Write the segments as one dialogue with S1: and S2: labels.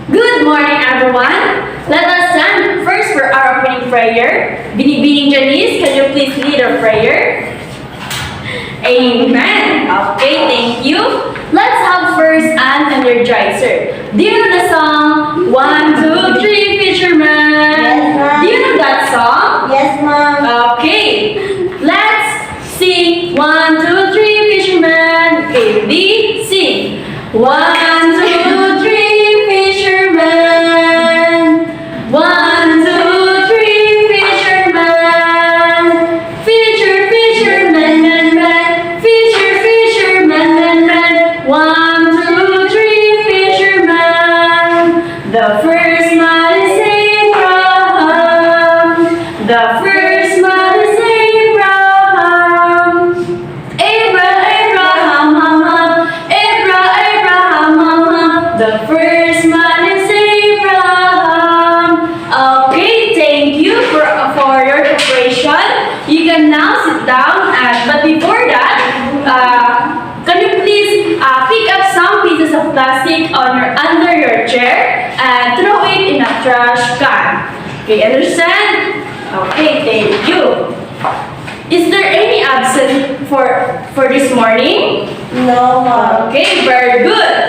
S1: Good morning, everyone. Let us stand first for our opening prayer. Binibining Janice, can you please lead our prayer? Amen. Okay, thank you. Let's have first an energizer. Do you know the song 1, 2, 3 Fisherman?
S2: Yes, ma'am.
S1: Do you know that song?
S2: Yes, ma'am.
S1: Okay, let's sing 1, 2, 3 Fisherman. Okay, ready? Sing. 1, 2, 3 Fisherman. 1, 2, 3 Fisherman. Fisherman, man, man. Fisherman, man, man. 1, 2, 3 Fisherman. The first man is Abraham. The first man is Abraham. Abraham, mama. The first man is Abraham. Okay, thank you for your preparation. You can now sit down. But before that, can you please pick up some pieces of plastic under your chair and throw it in a trash can? Okay, understand? Okay, thank you. Is there any absent for this morning?
S2: No, ma'am.
S1: Okay, very good.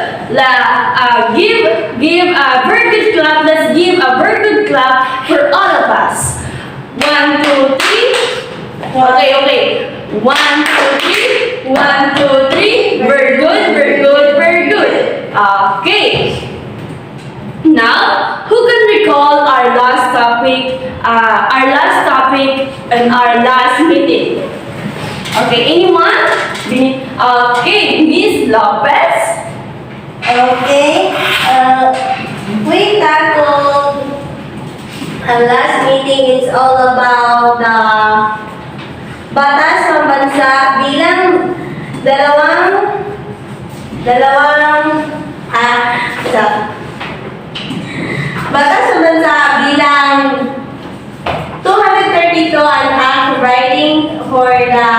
S1: Give a very good clap. Let's give a very good clap for all of us. 1, 2, 3. Okay. 1, 2, 3. 1, 2, 3. Very good. Okay. Now, who can recall our last topic? And our last meeting. Okay, anyone? Okay, Miss Lopez.
S2: Okay. We tackled last meeting. It's all about the batas pambansa bilang dalawang batas pambansa bilang 232 an act providing for the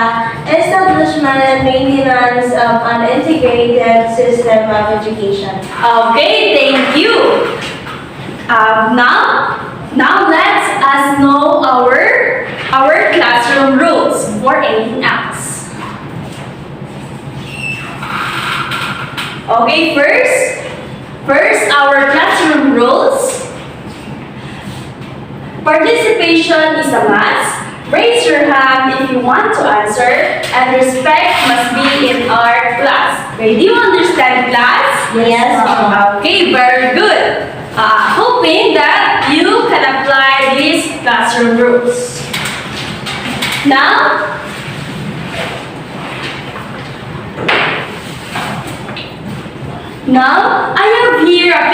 S2: establishment and maintenance of an integrated system of education.
S1: Okay, thank you. Now let's us know our classroom rules before anything else. Okay, first our classroom rules. Participation is a must. Raise your hand if you want to answer, and respect must be in our class. Okay, do you understand, class?
S2: Yes, ma'am.
S1: Okay, very good. Hoping that you can apply these classroom rules. Now, I have here a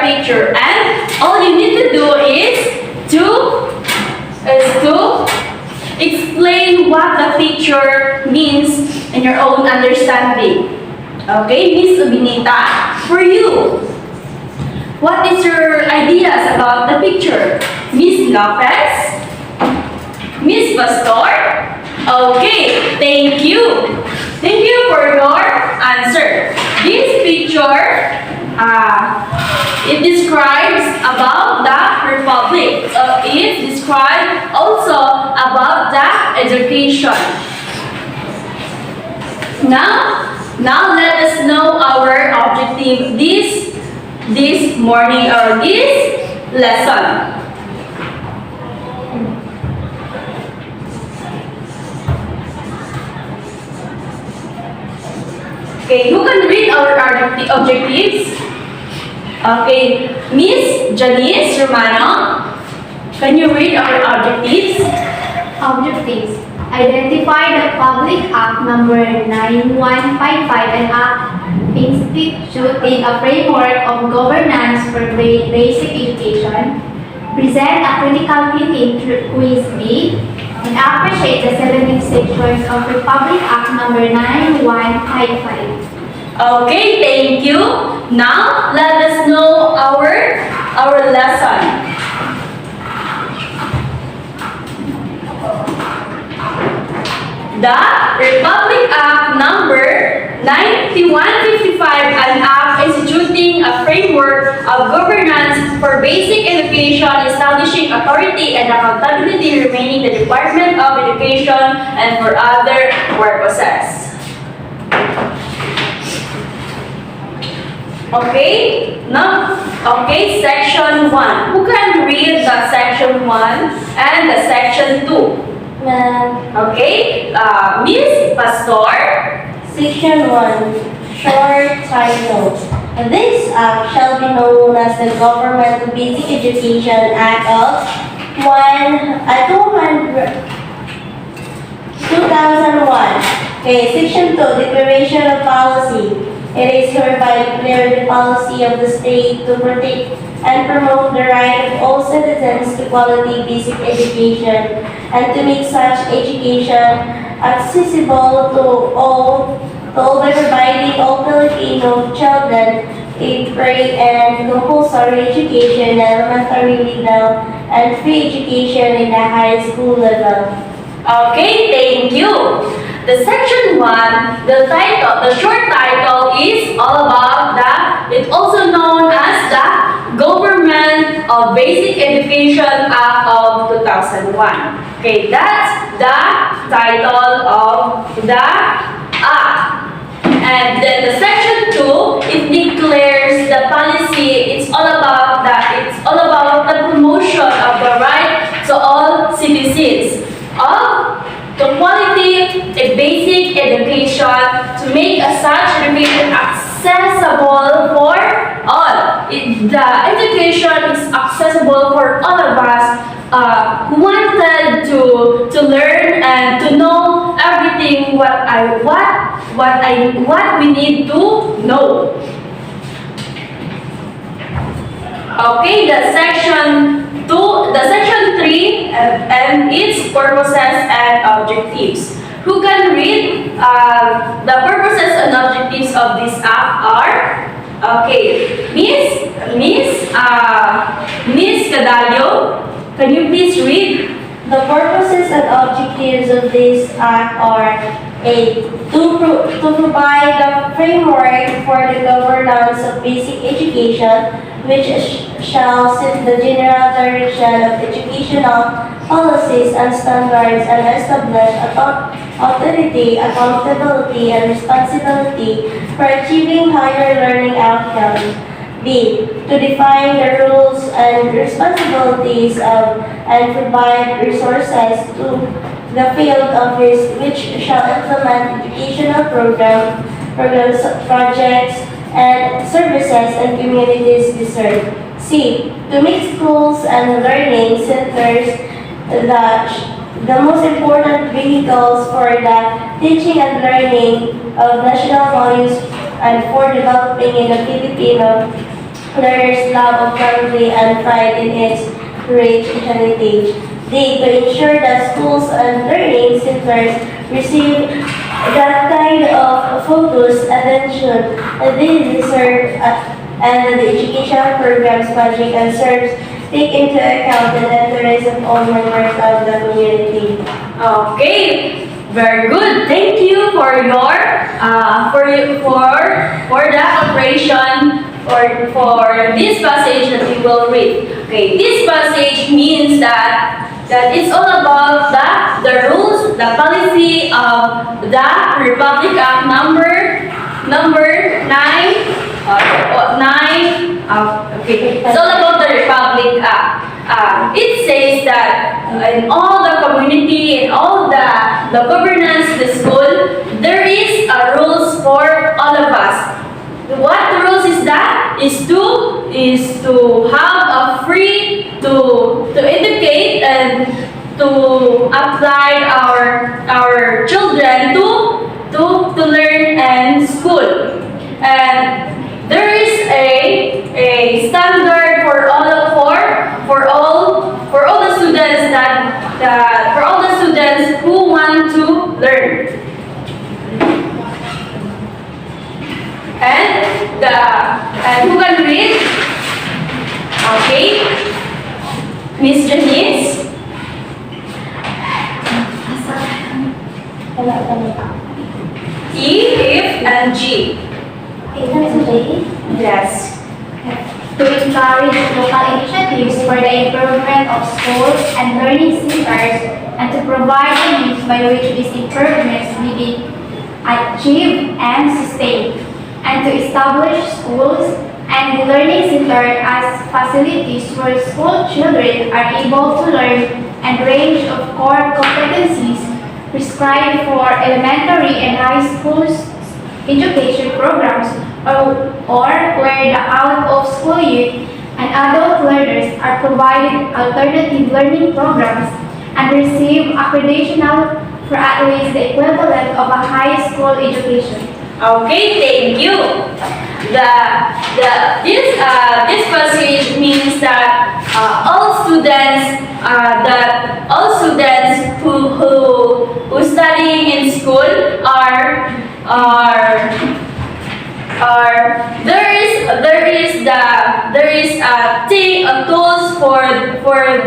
S1: picture. And all you need to do is to explain what the picture means in your own understanding. Okay, Miss Ubinita, for you, what is your ideas about the picture? Miss Lopez? Miss Pastor? Okay, thank you. Thank you for your answer. This picture, it describes about the republic. It describes also about the education. Now let us know our objective this morning or this lesson. Okay, who can read our objectives? Okay, Miss Janice Romano, can you read our objectives?
S3: Objectives. Identify the Public Act number 9155 and act instituting a framework of governance for basic education. Present a critical thinking quiz B and appreciate the 17 sections of Republic Act number 9155.
S1: Okay, thank you. Now, let us know our lesson. The Republic Act number 9155 and Act basic education, establishing authority and accountability remaining the Department of Education and for other purposes. Okay, now, okay, section 1. Who can read the section 1 and the section 2? Okay, Miss Pastor.
S2: Section 1, short title. This act shall be known as the Government Basic Education Act of 2001. Okay, Section 2, Declaration of Policy. It is hereby declared the policy of the state to protect and promote the right of all citizens to quality basic education and to make such education accessible to all by providing all Filipino children a free and compulsory education, elementary, middle, and free education in the high school level.
S1: Okay, thank you. The section 1, the short title is all about it's also known as the Government of Basic Education Act of 2001. Okay, that's the title of the act. And then the section 2, it declares the policy. It's all about the promotion of the right to all citizens of the quality a basic education to make such education accessible for all. The education is accessible for all of us who wanted to learn and to know everything what we need to know. Okay, the section 3 and its purposes and objectives. Who can read the purposes and objectives of this act are? Okay, Miss Cadallo, can you please read?
S2: The purposes and objectives of this act are to provide a framework for the governance of basic education, which shall set the general direction of educational policies and standards and establish authority, accountability, and responsibility for achieving higher learning outcomes. B. To define the rules and responsibilities of and provide resources to the field office which shall implement educational programs, projects, and services and communities deserve. C. To make schools and learning centers the most important vehicles for the teaching and learning of national values and for developing in the Filipino learners' love of country and pride in its rich heritage. D. To ensure that schools and learning centers receive that kind of focus, attention they deserve and the educational programs budget and serves take into account the interests of all members of the community.
S1: Okay, very good. Thank you for your for the operation for this passage that you will read. Okay, this passage means that it's all about the rules, the policy of the Republic Act number 9. Okay, it's all about the Republic Act. It says that in all the community, in all the governance, the school, there is a rules for all of us. What the rules is that? Is to have a free to educate and to apply our children to learn and school. And there is a standard for all the students for all the students who want to learn. And who can read? Okay, Miss Janice. E, F, and G. Yes.
S3: to encourage local initiatives for the improvement of schools and learning centers, and to provide the means by which these improvements may be achieved and sustained, and to establish schools and learning centers as facilities where school children are able to learn and range of core competencies prescribed for elementary and high school education programs, or where the out-of-school youth and adult learners are provided alternative learning programs and receive accreditation for at least the equivalent of a high school education.
S1: Okay, thank you. This passage means that all students who studying in school there is tools for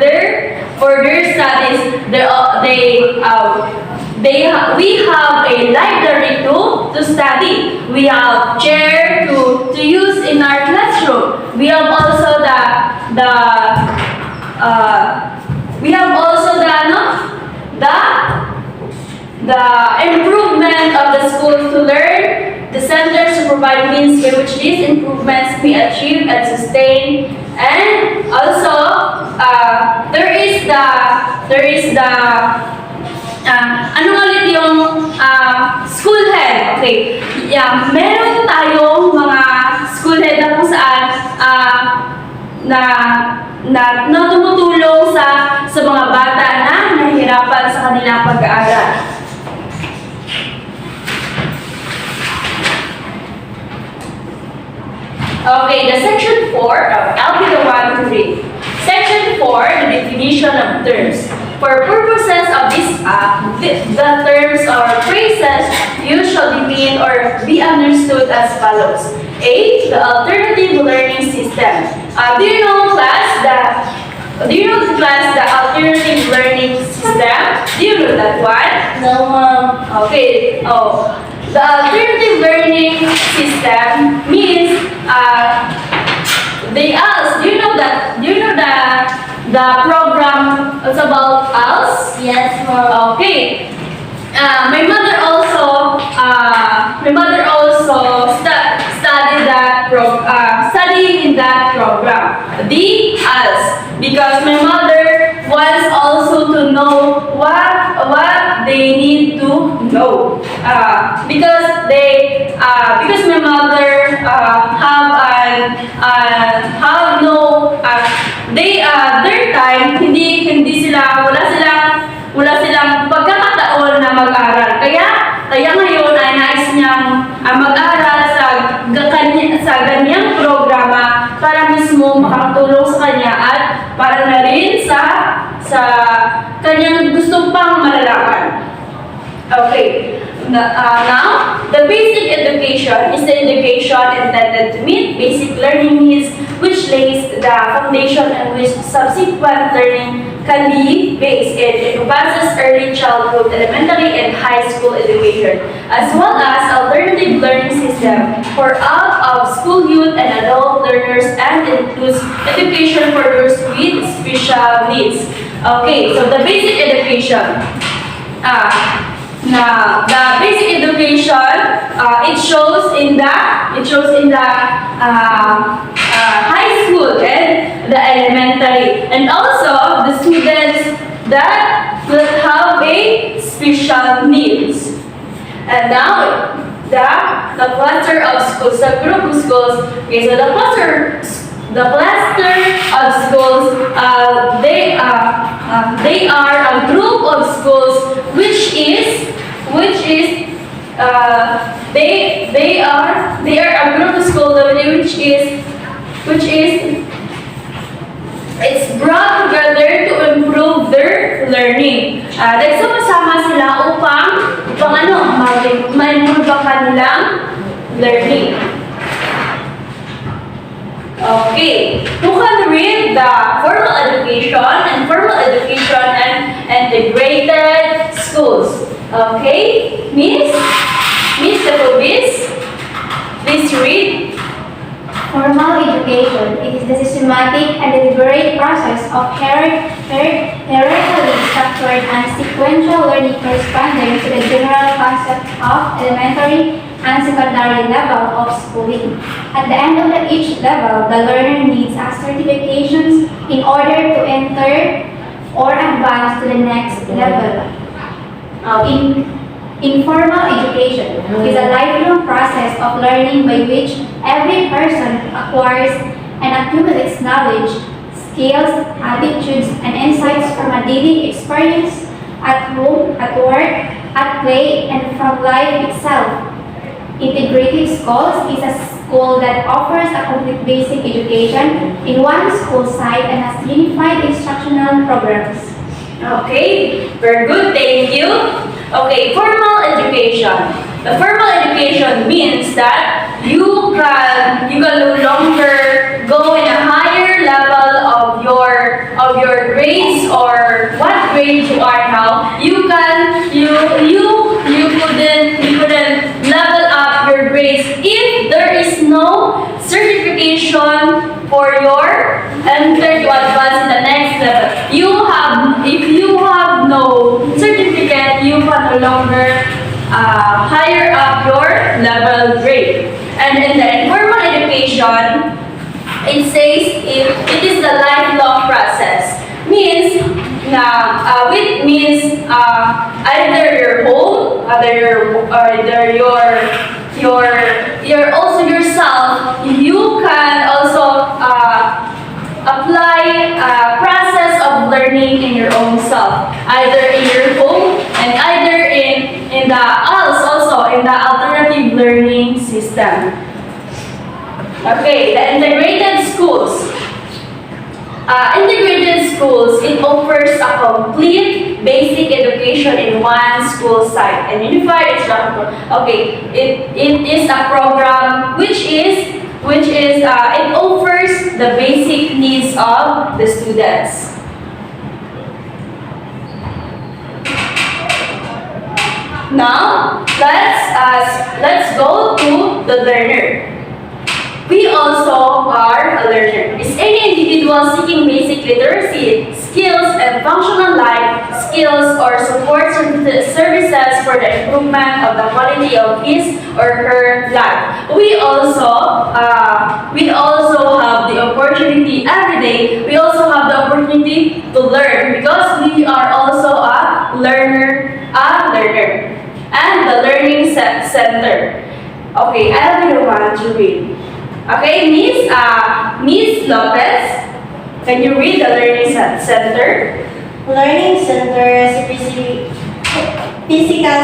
S1: their studies. We have a library to study. We have chair to use in our classroom. We have also the improvement of the school to learn. The centers to provide means by which these improvements be achieved and sustained. And also, there is the ano ulit yung school head. Okay. Yeah, meron tayong mga school head na kung saan na tumutulong sa mga bata na nahihirapan sa kanilang pag-aaral. Okay, the section 4, I'll be the one to read. Section 4, the definition of terms. For purposes of this act, the terms or phrases used shall be mean or be understood as follows. A, the alternative learning system. Do you know class the alternative learning system? Do you know that one?
S2: No, ma'am.
S1: Okay. Oh, the alternative learning system means they ask. Do you know the program is about us?
S2: Yes, ma'am.
S1: Okay. My mother also studied in that program. The us, because my mother wants also to know what they need to know. Because my mother have no their time wala silang pagkakataon na mag-aral. Kaya ngayon ay nais niyang mag-aral sa ganyang programa para mismo makatulong sa kanya at para na rin sa kanyang gustong pang malalaman. Okay. Now, the basic education is the education intended to meet basic learning needs, which lays the foundation on which subsequent learning can be based. It encompasses early childhood, elementary, and high school education, as well as alternative learning system for out-of-school youth and adult learners, and includes education for those with special needs. Okay, so the basic education. Now, the basic education, it shows in the high school and the elementary, and also the students that will have a special needs. And now, the cluster of schools, the group of schools. Okay, so the cluster of schools, they are a group of schools they are a group of schools which is it's brought together to improve their learning. Nagsama-sama sila upang ma-improve ang kanilang learning. Okay, who can read the formal education and integrated schools? Okay, Miss Jacobis, please read
S3: Formal education, it is the systematic and deliberate process of hierarchically structured and sequential learning corresponding to the general concept of elementary and secondary level of schooling. At the end of each level, the learner needs a certifications in order to enter or advance to the next level. Informal education is a lifelong process of learning by which every person acquires and accumulates knowledge, skills, attitudes, and insights from a daily experience at home, at work, at play, and from life itself. Integrated schools is a school that offers a complete basic education in one school site and has unified instructional programs.
S1: Okay, very good, thank you. Okay, formal education. The formal education means that you can no longer go in a higher level of your grades or what grade you are now. You couldn't level up your grades if there is no certification for your enter to advance in the next level. If you have no certificate, you can no longer higher up your level grade. And in the informal education, it says it is the lifelong process. Means either your home, either your also yourself. You can also apply a process of learning in your own self, either in your home and either in the also in the alternative learning system. Okay, the integrated schools. Integrated schools, it offers a complete basic education in one school site and unified instructor. Okay, it is a program which it offers the basic needs of the students. Now let's go to the learner. We also are a learner. Is any individual seeking basic literacy, skills, and functional life skills or support services for the improvement of the quality of his or her life. We also have the opportunity every day. We also have the opportunity to learn because we are also a learner, and the learning center. Okay, I'll be the one to read. Okay, Miss Lopez, can you read the Learning Center?
S2: Learning Center is a physical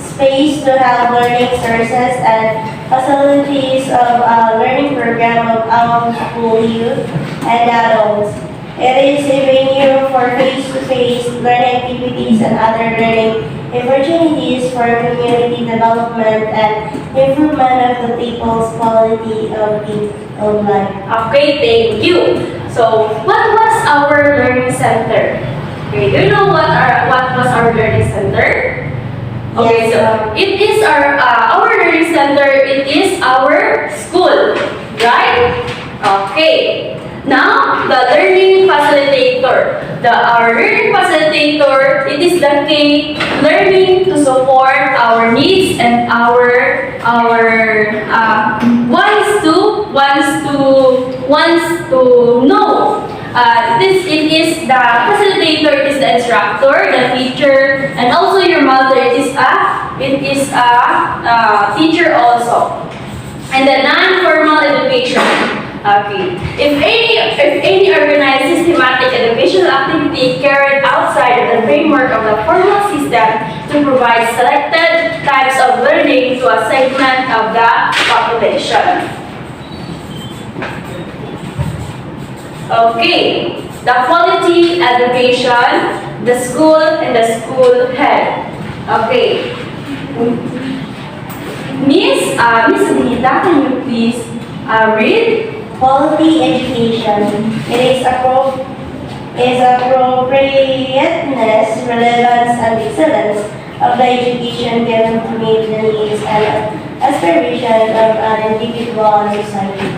S2: space to have learning sources and facilities of a learning program of our school youth and adults. It is a venue for face-to-face learning activities and other learning opportunities for community development and improvement of the people's quality of life.
S1: Okay, thank you. So, what was our learning center? Okay, do you know what was our learning center? Okay,
S2: Yes,
S1: so it is our learning center. It is our school, right? Okay. Now, the learning facilitator. Our learning facilitator, it is the key learning to support our needs and our wants to know. It is the facilitator, it is the instructor, the teacher, and also your mother. It is a teacher also. And the non-formal education. Okay. If any organized systematic educational activity carried outside of the framework of the formal system to provide selected types of learning to a segment of the population. Okay. The quality education, the school and the school head. Okay. Miss Anita, can you please read?
S2: Quality education. It is appropriateness, relevance, and excellence of the education given to meet the needs and aspirations of an individual and society.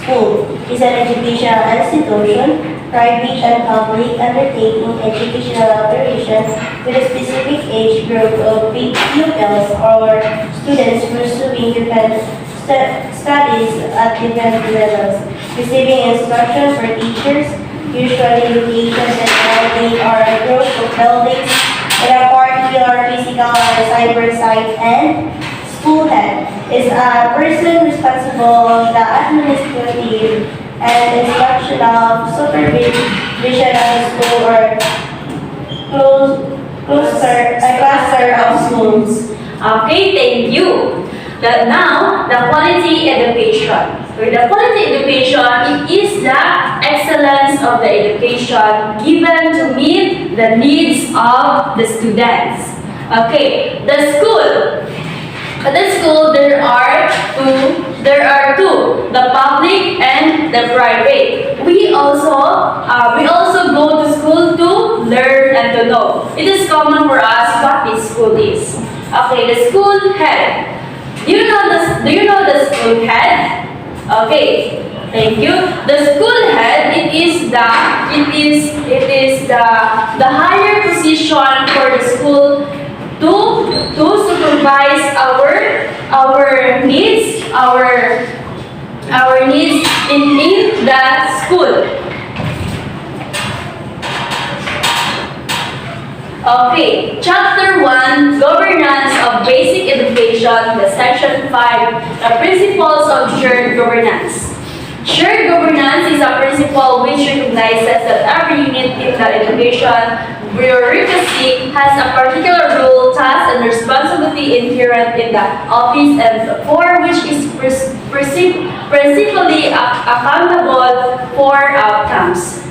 S2: School is an educational institution, private and public, undertaking educational operations with a specific age group of pupils or students pursuing different studies at different levels, receiving instruction for teachers, usually locations and building or a group of buildings in a particular physical or cyber site, and school head is a person responsible of the administrative and instructional supervision of the school or cluster of schools.
S1: Okay, thank you. Now, the quality education. With the quality education, it is the excellence of the education given to meet the needs of the students. Okay, the school. At the school, there are two, the public and the private. We also go to school to learn and to know. It is common for us what this school is. Okay, the school head. Do you know the school head? Okay, thank you. The school head, it is the higher position for the school to supervise our needs in the school. Okay, Chapter 1, Governance of Basic Education, the Section 5, the Principles of Shared Governance. Shared governance is a principle which recognizes that every unit in the education bureaucracy has a particular role, task, and responsibility inherent in the office and for which is principally accountable for outcomes.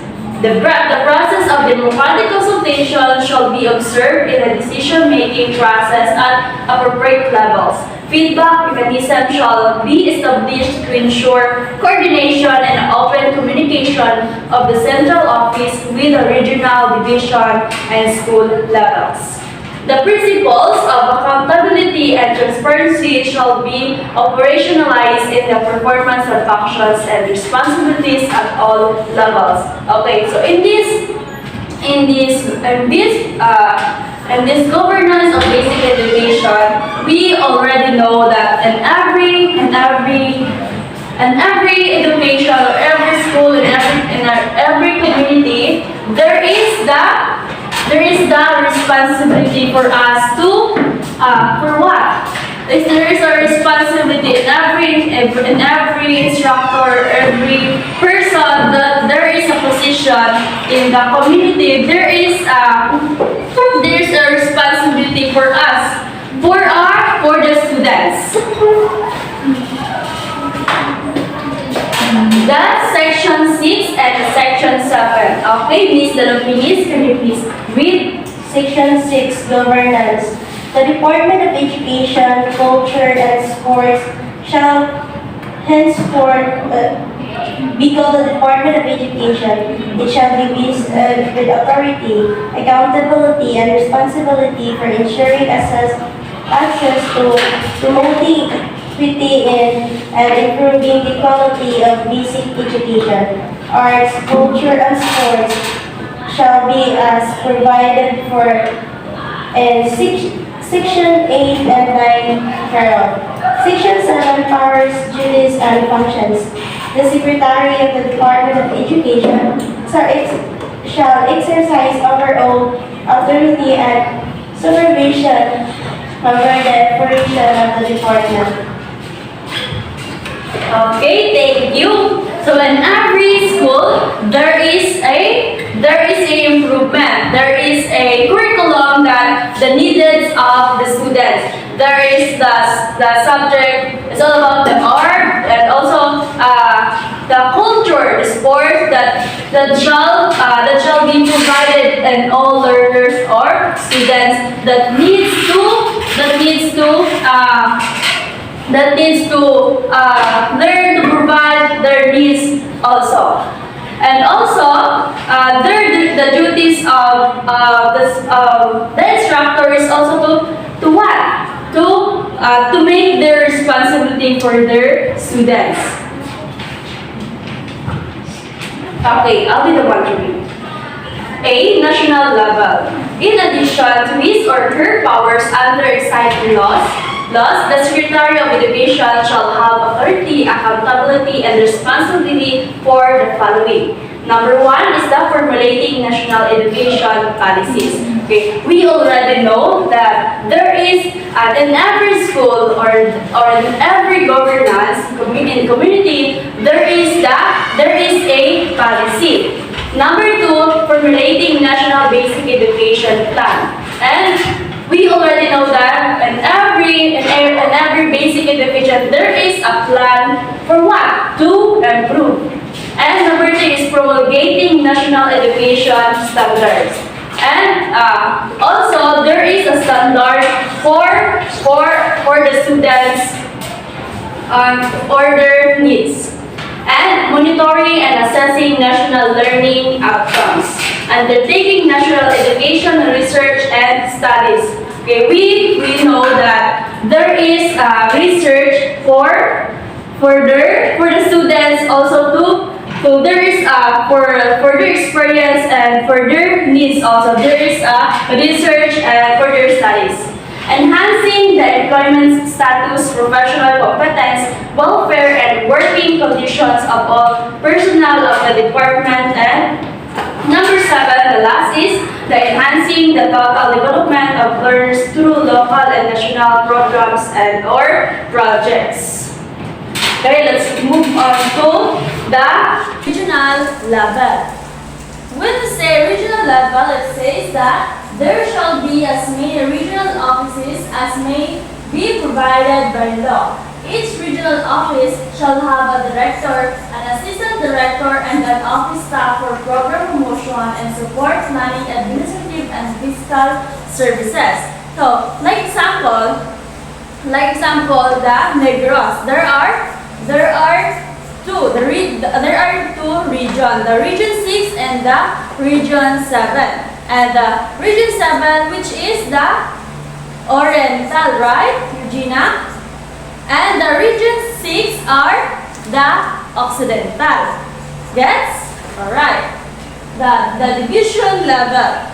S1: The process of democratic consultation shall be observed in the decision-making process at appropriate levels. Feedback mechanism shall be established to ensure coordination and open communication of the central office with the regional division and school levels. The principles of accountability and transparency shall be operationalized in the performance of functions and responsibilities at all levels. Okay, so in this governance of basic education, we already know that in every education or every school in every community, there is the responsibility for us to for what? There is a responsibility in every instructor, every person that there is a position in the community. There is a responsibility for us, for the students. That's section 6 and section 7. Okay, Miss Dalopinis, can you please read?
S2: Section 6, Governance. The Department of Education, Culture, and Sports shall henceforth be called the Department of Education. It shall be with authority, accountability, and responsibility for ensuring access to promoting equity in and improving the quality of basic education. Arts, culture, and sports shall be as provided for in Section 8 and 9 thereof. Section 7, Powers, Duties, and Functions. The Secretary of the Department of Education shall exercise overall authority and supervision over the operation of the department.
S1: Okay, thank you. So in every school, there is a improvement. There is a curriculum that the needs of the students. There is the subject. It's all about the art and also the culture, the sports that shall be provided and all learners or students that needs to learn to provide their needs also. And also, the duties of the instructor is also to what? To make their responsibility for their students. Okay, I'll be the one to read. A. National level. In addition to his or her powers under exciting laws, the Secretary of Education shall have authority, accountability, and responsibility for the following. Number one is the formulating national education policies. Okay, we already know that there is in every school or in every governance community there is a policy. Number two, formulating national basic education plan. And we already know that in every basic education there is a plan for what? To improve. And number three is promulgating national education standards. And also there is a standard for the students or their needs. And monitoring and assessing national learning outcomes. Undertaking national education research and studies. Okay, we know that there is research for the students also to there is for their experience and for their needs also there is research and for their studies. Enhancing the employment status, professional competence, welfare, and working conditions of all personnel of the department. And number seven, the last is the enhancing the total development of learners through local and national programs and or projects. Okay, let's move on to the regional level. When we say regional level, it says that there shall be as many regional offices as may be provided by law. Each regional office shall have a director, an assistant director, and an office staff for program promotion and support planning, administrative, and fiscal services. So, like example, the Negros. There are two. There are two regions, the Region 6 and the Region 7. And the Region 7, which is the Oriental, right, Regina? And the Region 6 are the Occidental. Yes? Alright. The division level.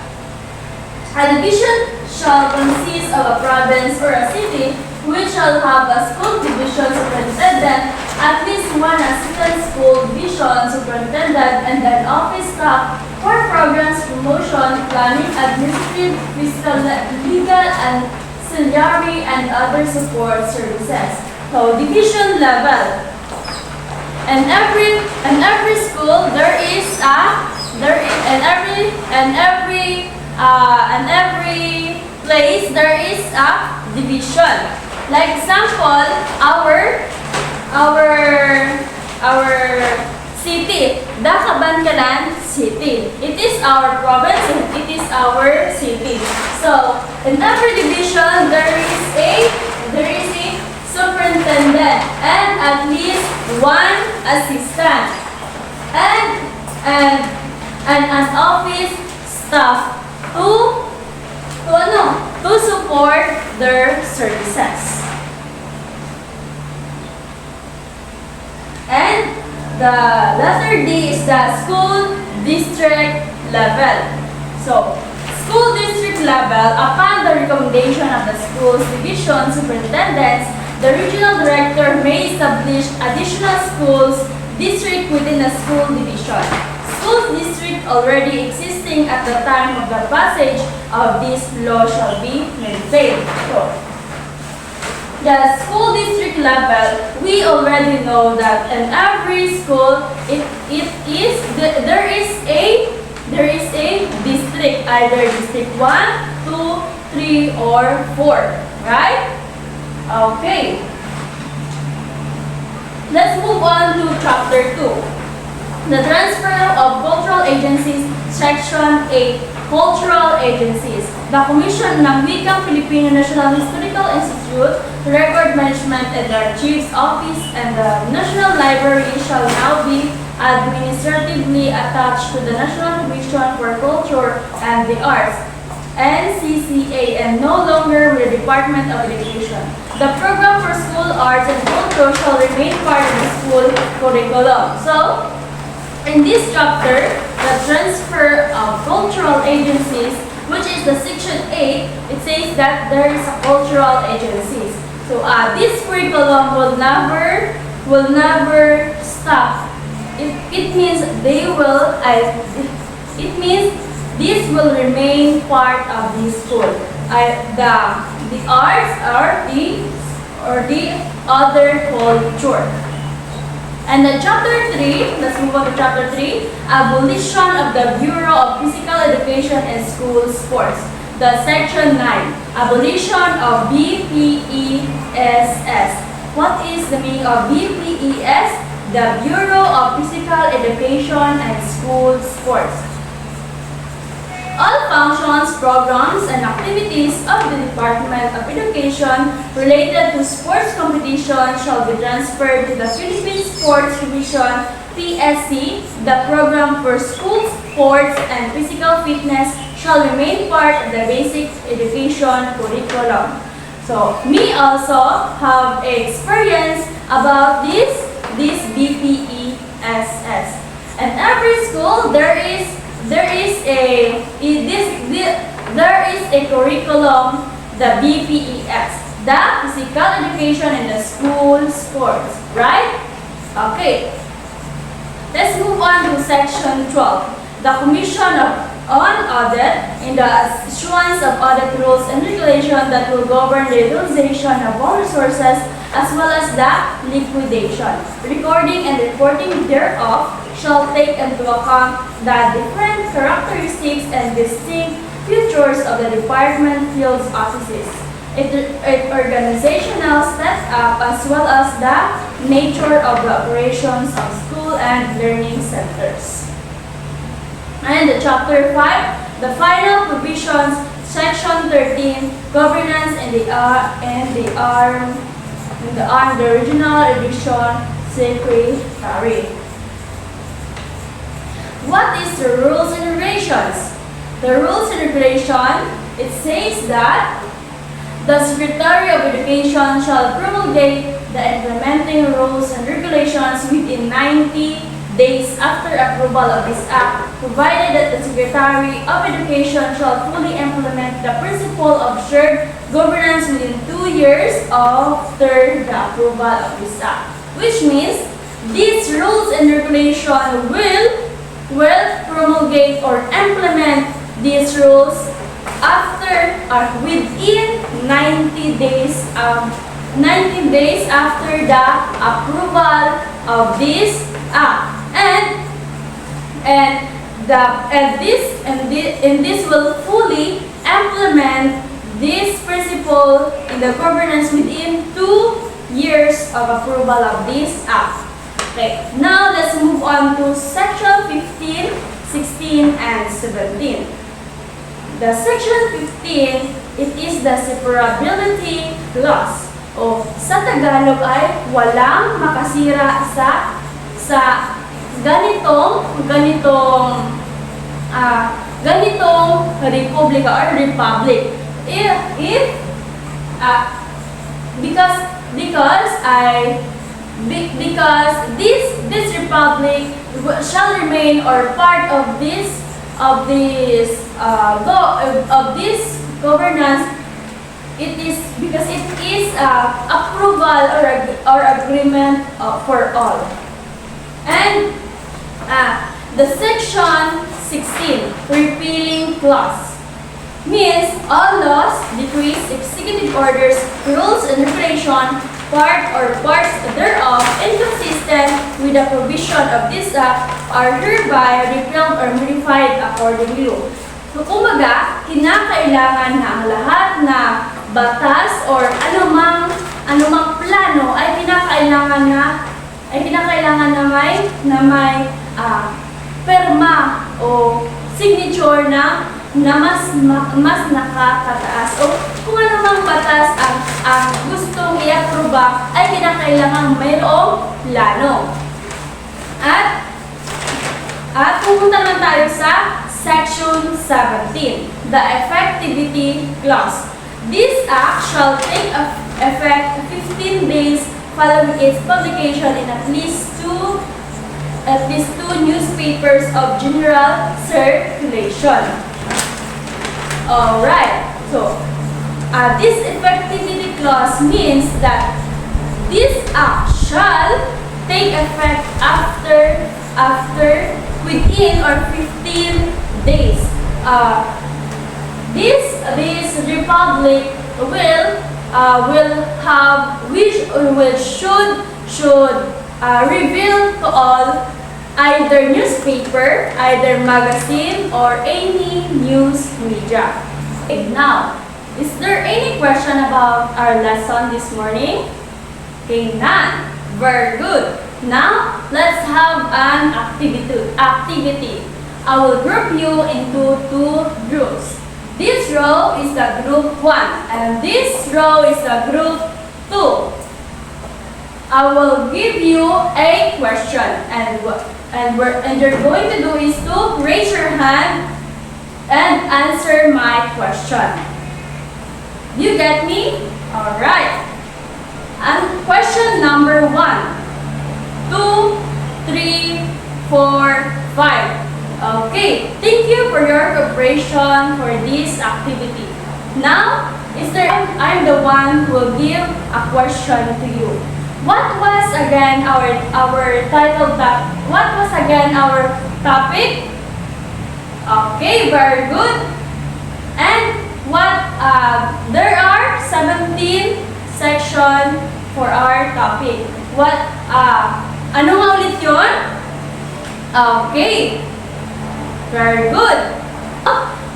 S1: A division shall consist of a province or a city which shall have a school division superintendent, at least one assistant school division superintendent, and an office staff for programs, promotion, planning, administrative, fiscal, legal, and ancillary, and other support services. So, division level. And every school there is every place there is a division. Like example, our city, Dacabancalan City. It is our province and it is our city. So, in every division there is a superintendent and at least one assistant and an office staff to support their services. And the letter D is the school district level. So, school district level, upon the recommendation of the school's division superintendents, the regional director may establish additional schools district within a school division. School district already existing at the time of the passage of this law shall be maintained. So, the school district level, we already know that in every school, there is a district, either district 1, 2, 3, or 4, right? Okay. Let's move on to chapter 2. The transfer of cultural agencies, section 8, cultural agencies. The Commission ng Wikang Filipino National Historical Institute, Record Management and the Archives Office, and the National Library shall now be administratively attached to the National Commission for Culture and the Arts, NCCA, and no longer with the Department of Education. The program for school arts and culture shall remain part of the school curriculum. So, In this chapter, the transfer of cultural agencies, which is the section 8, it says that there is a cultural agencies. So this curriculum will never stop. It means they will. It means this will remain part of the school. The arts or the other culture. And then chapter 3, let's move on to chapter 3, abolition of the Bureau of Physical Education and School Sports. The section 9, abolition of BPESS. What is the meaning of BPES? The Bureau of Physical Education and School Sports. All functions, programs, and activities of the Department of Education related to sports competition shall be transferred to the Philippine Sports Commission, PSC. The program for school sports and physical fitness shall remain part of the basic education curriculum. So, me also have experience about this BPESS. And every school there is a curriculum, the BPES, the physical education and the school sports, right? Okay. Let's move on to section 12. The Commission on Audit in the issuance of audit rules and regulations that will govern the utilization of all resources as well as the liquidation, recording and reporting thereof shall take into account the different characteristics and distinct features of the department field offices, its organizational setup, as well as the nature of the operations of school and learning centers. And chapter 5, the final provisions, section 13, governance in the regional education secretary. What is the rules and regulations? The rules and regulation, it says that the Secretary of Education shall promulgate the implementing rules and regulations within 90 days after approval of this act, provided that the Secretary of Education shall fully implement the principle of shared governance within 2 years after the approval of this act. Which means, these rules and regulations will promulgate or implement these rules after or within 90 days after the approval of this act, and this will fully implement this principle in the governance within 2 years of approval of this act. Okay, now let's move on to section 15, 16, and 17. The section 15, it is the separability clause. O sa Tagalog ay walang makasira sa ganitong republika or republic. Because this republic shall remain or part of this governance. It is because it is approval or agreement for all. And the section 16 repealing clause means all laws, decrees, executive orders, rules and regulations, part or parts thereof inconsistent with the provision of this act are hereby repealed or modified accordingly. So, kumbaga, kinakailangan na ang lahat na batas or anumang plano ay kinakailangan na may perma o signature na mas nakakataas o kung anumang batas ang gustong i-aproba ay kinakailangan mayroong plano. At pupunta naman tayo sa section 17, the effectivity clause. This act shall take effect 15 days following its publication in at least 2 at least 2 newspapers of general circulation. Alright, so this effectivity clause means that this act shall take effect after within or 15 days. This republic will have should reveal to all either newspaper, either magazine, or any news media. Okay, now, is there any question about our lesson this morning? Okay, none. Very good. Now, let's have an activity. I will group you into 2 groups. This row is the group 1 and this row is the group 2. I will give you a question and you're going to do is to raise your hand and answer my question. You get me? Alright. And question number 1, 2, 3, 4, 5. Okay, thank you for your cooperation for this activity. Now, I'm the one who will give a question to you. What was again our title what was again our topic? Okay, very good. And there are 17 section for our topic. Ano nga ulit yun? Okay. Very good.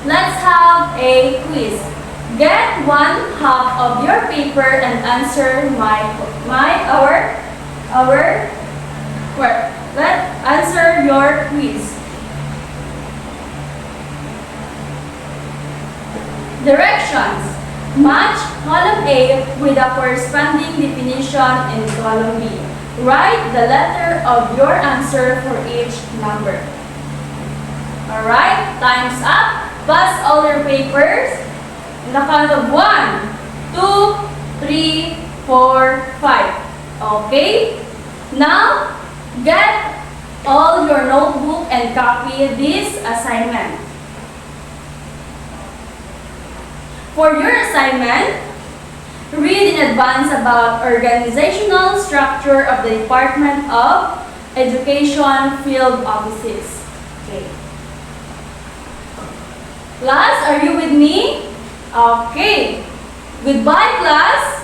S1: Let's have a quiz. Get 1/2 of your paper and answer let's answer your quiz. Directions. Match column A with the corresponding definition in column B. Write the letter of your answer for each number. Alright, time's up. Pass all your papers. In the count of 1, 2, 3, 4, 5. Okay? Now, get all your notebook and copy this assignment. For your assignment, read in advance about organizational structure of the Department of Education field offices. Okay. Class, are you with me? Okay. Goodbye, class.